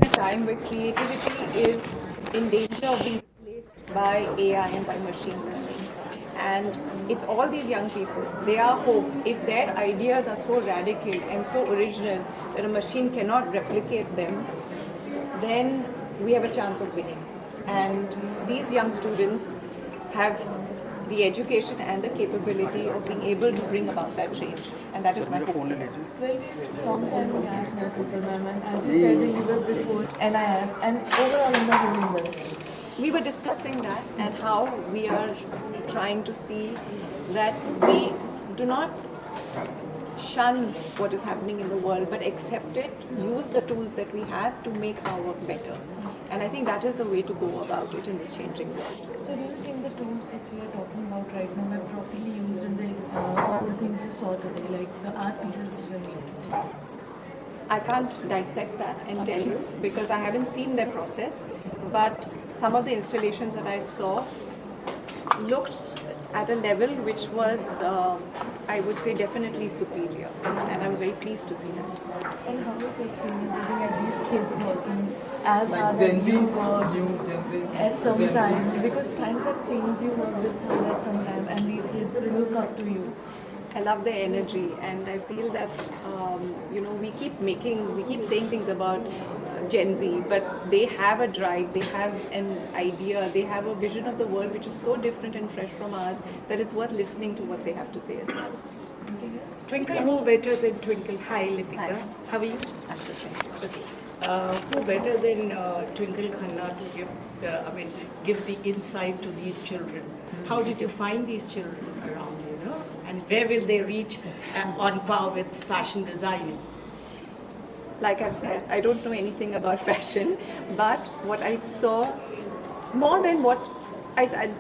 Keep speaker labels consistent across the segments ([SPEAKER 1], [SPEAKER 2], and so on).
[SPEAKER 1] time where creativity is in danger of being replaced by AI and by machine learning. And it's all these young people. They are hope. If their ideas are so radical and so original that a machine cannot replicate them, then we have a chance of winning. And these young students have the education and the capability of being able to bring about that change. And that is my hope.
[SPEAKER 2] Well, it's a long time we asked now people, ma'am, and as you said, you were before NIF and overall in the whole industry.
[SPEAKER 1] We were discussing that and how we are trying to see that we do not shun what is happening in the world, but accept it, use the tools that we have to make our work better. And I think that is the way to go about it in this changing world.
[SPEAKER 2] So do you think the tools that we are talking about right now were properly used in all the things you saw today, like the art pieces which were made?
[SPEAKER 1] I can't dissect that and tell you because I haven't seen their process, but some of the installations that I saw looked at a level which was, I would say, definitely superior, and I was very pleased to see that.
[SPEAKER 2] And how is the experience looking at these kids working as
[SPEAKER 3] Like
[SPEAKER 2] hard
[SPEAKER 3] Gen
[SPEAKER 2] as
[SPEAKER 3] Z,
[SPEAKER 2] you work
[SPEAKER 3] new generation.
[SPEAKER 2] at some
[SPEAKER 3] Gen Z.
[SPEAKER 2] time? Because times have changed, you work this hard at some time and these kids look up to you.
[SPEAKER 1] I love their energy, and I feel that we keep saying things about Gen Z, but they have a drive, they have an idea, they have a vision of the world which is so different and fresh from ours that it's worth listening to what they have to say as well.
[SPEAKER 4] Twinkle, who better than Twinkle? Hi, Lipika.
[SPEAKER 1] Hi.
[SPEAKER 4] How are you? Who better than Twinkle Khanna to give the insight to these children? How did you find these children around, and where will they reach on par with fashion designing?
[SPEAKER 1] Like I've said, I don't know anything about fashion, but what I saw, more than what I said,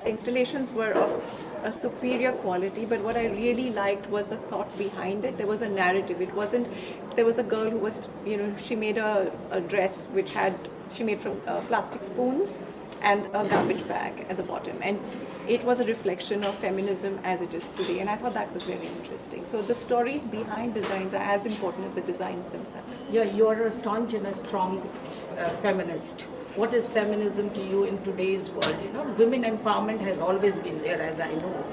[SPEAKER 1] installations were of a superior quality, but what I really liked was the thought behind it. There was a narrative. It wasn't, there was a girl who was, she made a dress which she made from plastic spoons and a garbage bag at the bottom. And it was a reflection of feminism as it is today. And I thought that was very interesting. So the stories behind designs are as important as the designs themselves.
[SPEAKER 4] Yeah, you are a staunch and a strong feminist. What is feminism to you in today's world? Women empowerment has always been there, as I know,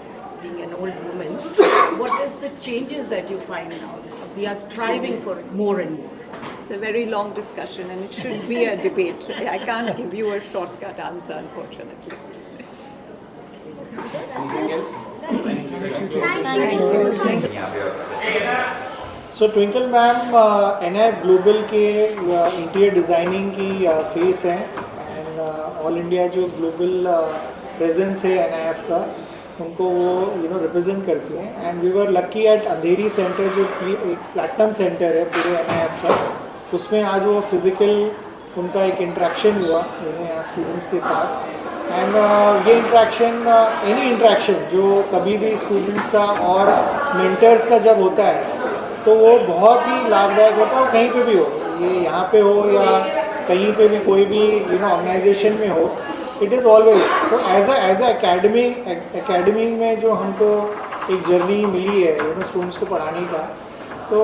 [SPEAKER 4] being an old woman. What is the changes that you find now? We are striving for more and more.
[SPEAKER 1] It's a very long discussion and it should be a debate. I can't give you a shortcut answer, unfortunately.
[SPEAKER 3] Anything else?
[SPEAKER 5] So Twinkle ma'am NIF global के interior designing की face हैं and all India जो global presence है NIF का उनको वो represent करती हैं and we were lucky at Andheri centre जो एक प्लैटिनम सेंटर है पूरे NIF का, उसमें आज वो फिज़िकल उनका एक इंट्रैक्शन हुआ यहाँ स्टूडेंट्स के साथ एंड ये इंट्रैक्शन एनी इंट्रैक्शन जो कभी भी स्टूडेंट्स का और मेंटर्स का जब होता है तो वो बहुत ही लाभदायक होता है, कहीं पे भी हो, ये यहाँ पे हो या कहीं पे भी कोई भी ऑर्गेनाइजेशन में हो, it is always so as a academy में जो हमको एक जर्नी मिली है स्टूडेंट्स को पढ़ाने का, तो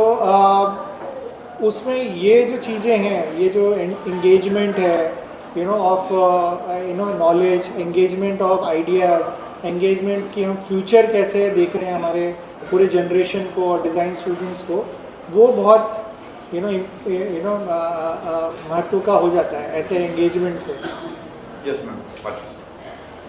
[SPEAKER 5] उसमें ये जो चीज़ें हैं, ये जो इंगेजमेंट है of knowledge, engagement of ideas, engagement कि हम फ्यूचर कैसे देख रहे हैं हमारे पूरे जनरेशन को और डिज़ाइन स्टूडेंट्स को, वो बहुत महत्व का हो जाता है ऐसे एंगेजमेंट से.
[SPEAKER 3] Yes, ma'am.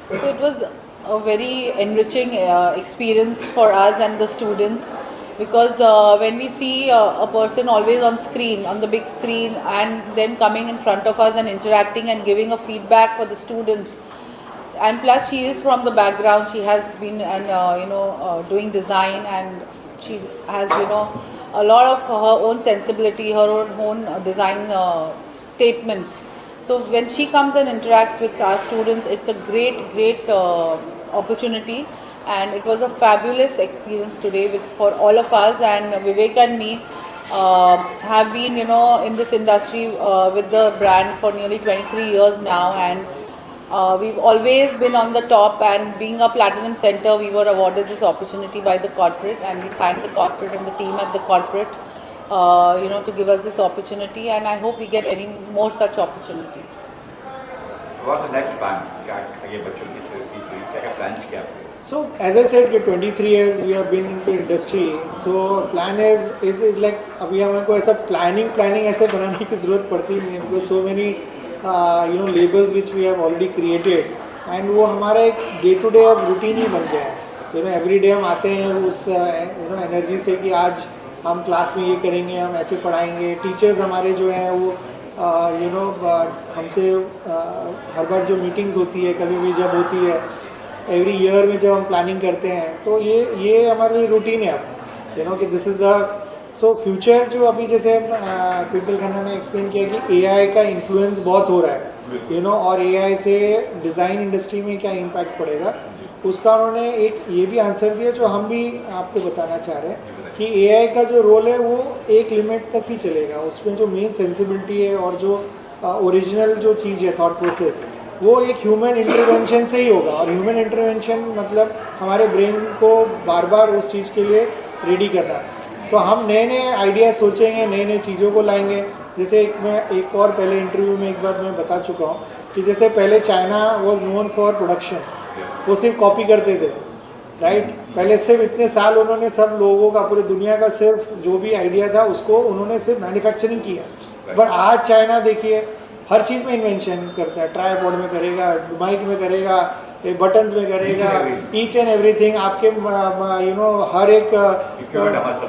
[SPEAKER 6] So it was a very enriching experience for us and the students, because when we see a person always on screen, on the big screen, and then coming in front of us and interacting and giving a feedback for the students, and plus she is from the background, she has been doing design, and she has a lot of her own sensibility, her own design statements. So when she comes and interacts with our students, it's a great opportunity, and it was a fabulous experience today for all of us. And Vivek and me have been in this industry with the brand for nearly 23 years now, and we've always been on the top, and being a platinum center, we were awarded this opportunity by the corporate, and we thank the corporate and the team at the corporate to give us this opportunity, and I hope we get any more such opportunities.
[SPEAKER 3] What's the next plan? क्या आगे बच्चों की क्या plans क्या आपके?
[SPEAKER 5] So as I said, कि 23 years we have been in the industry. So plan is like अभी हमारे को ऐसा planning ऐसे बनाने की ज़रूरत पड़ती नहीं है, because so many labels which we have already created, and वो हमारा एक day to day अब routine ही बन गया है. Every day हम आते हैं उस energy से कि आज हम क्लास में ये करेंगे, हम ऐसे पढ़ाएंगे. टीचर्स हमारे जो हैं वो हमसे हर बार जो मीटिंग्स होती है, कभी भी जब होती है, एवरी ईयर में जब हम प्लानिंग करते हैं, तो ये हमारे लिए रूटीन है अब. कि this is the so future. जो अभी जैसे ट्विंकल खन्ना ने एक्सप्लेन किया कि AI का इन्फ्लुएंस बहुत हो रहा है, और AI से डिज़ाइन इंडस्ट्री में क्या इम्पैक्ट पड़ेगा, उसका उन्होंने एक ये भी आंसर दिया जो हम भी आपको बताना चाह रहे हैं कि AI का जो रोल है वो एक लिमिट तक ही चलेगा. उसमें जो मेन सेंसिबिलिटी है और जो ओरिजिनल जो चीज़ है, थॉट प्रोसेस, वो एक ह्यूमन इंटरवेंशन से ही होगा. और ह्यूमन इंटरवेंशन मतलब हमारे ब्रेन को बार बार उस चीज़ के लिए रेडी करना. तो हम नए नए आइडिया सोचेंगे, नई नई चीज़ों को लाएंगे. जैसे मैं एक और पहले इंटरव्यू में एक बार मैं बता चुका हूँ कि जैसे पहले China was known for production, वो सिर्फ कॉपी करते थे, राइट. पहले सिर्फ इतने साल उन्होंने सब लोगों का, पूरी दुनिया का सिर्फ जो भी आइडिया था उसको उन्होंने सिर्फ मैन्युफैक्चरिंग किया. बट आज चाइना देखिए हर चीज़ में इन्वेंशन करता है. ट्राईपॉड में करेगा, माइक में करेगा, बटन्स में करेगा, ईच एंड एवरीथिंग. आपके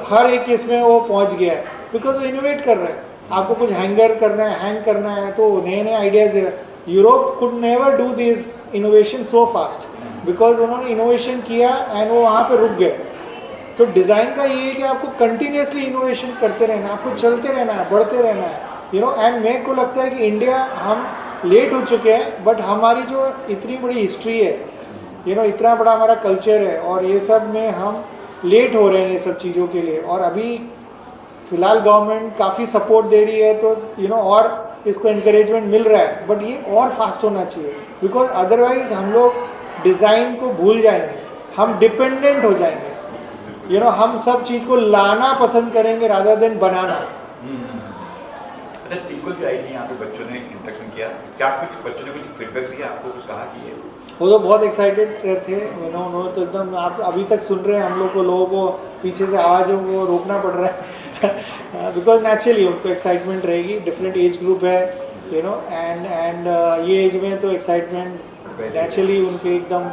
[SPEAKER 5] हर एक इसमें वो पहुंच गया है, बिकॉज वो इनोवेट कर रहा है. आपको कुछ हैंगर करना है, हैंग करना है, तो नए नए ideas. Europe could never do this innovation so fast, because उन्होंने इनोवेशन किया एंड वो वहाँ पे रुक गए. तो डिज़ाइन का ये है कि आपको कंटिन्यूसली इनोवेशन करते रहना है, आपको चलते रहना है, बढ़ते रहना है. एंड मेरे को लगता है कि इंडिया, हम लेट हो चुके हैं, बट हमारी जो इतनी बड़ी हिस्ट्री है, इतना बड़ा हमारा कल्चर है, और ये सब में हम लेट हो रहे हैं ये सब चीज़ों के लिए. और अभी फ़िलहाल गवर्नमेंट काफ़ी सपोर्ट दे रही है, तो और इसको इंकरेजमेंट मिल रहा है, बट ये और फास्ट होना चाहिए, बिकॉज अदरवाइज हम लोग डिज़ाइन को भूल जाएंगे, हम डिपेंडेंट हो जाएंगे. हम सब चीज़ को लाना पसंद करेंगे रादर देन बनाना.
[SPEAKER 3] अच्छा, टिंकल जो आई थी यहाँ पे, बच्चों ने इंटरेक्शन किया, क्या कुछ बच्चों ने कुछ फीडबैक दिया आपको, कुछ कहा कि ये
[SPEAKER 5] वो तो बहुत एक्साइटेड थे. उन्होंने तो एकदम, आप अभी तक सुन रहे हैं, हम लोग को, लोगों को पीछे से आवाज़ वो रोकना पड़ रहा है बिकॉज नेचुरली उनको एक्साइटमेंट रहेगी. डिफरेंट एज ग्रुप है, एंड ये एज में तो एक्साइटमेंट नेचुरली उनके एकदम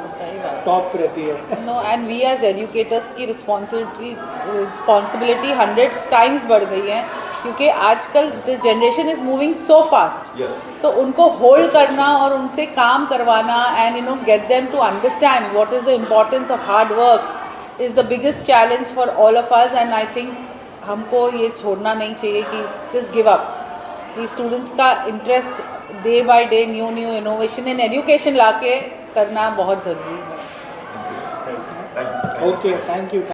[SPEAKER 5] टॉप पे रहती है.
[SPEAKER 6] No, and we as educators की रिस्पॉन्सिबिलिटी 100 टाइम्स बढ़ गई है, क्योंकि आजकल the generation is moving so fast.
[SPEAKER 3] Yes.
[SPEAKER 6] तो उनको होल्ड करना और उनसे काम करवाना, and get them to understand what is the importance of hard work is the biggest challenge for all of us. And I think हमको ये छोड़ना नहीं चाहिए कि जस्ट गिव अप. ये स्टूडेंट्स का interest day by day new innovation in education लाके करना बहुत ज़रूरी है.
[SPEAKER 5] Okay, thank you.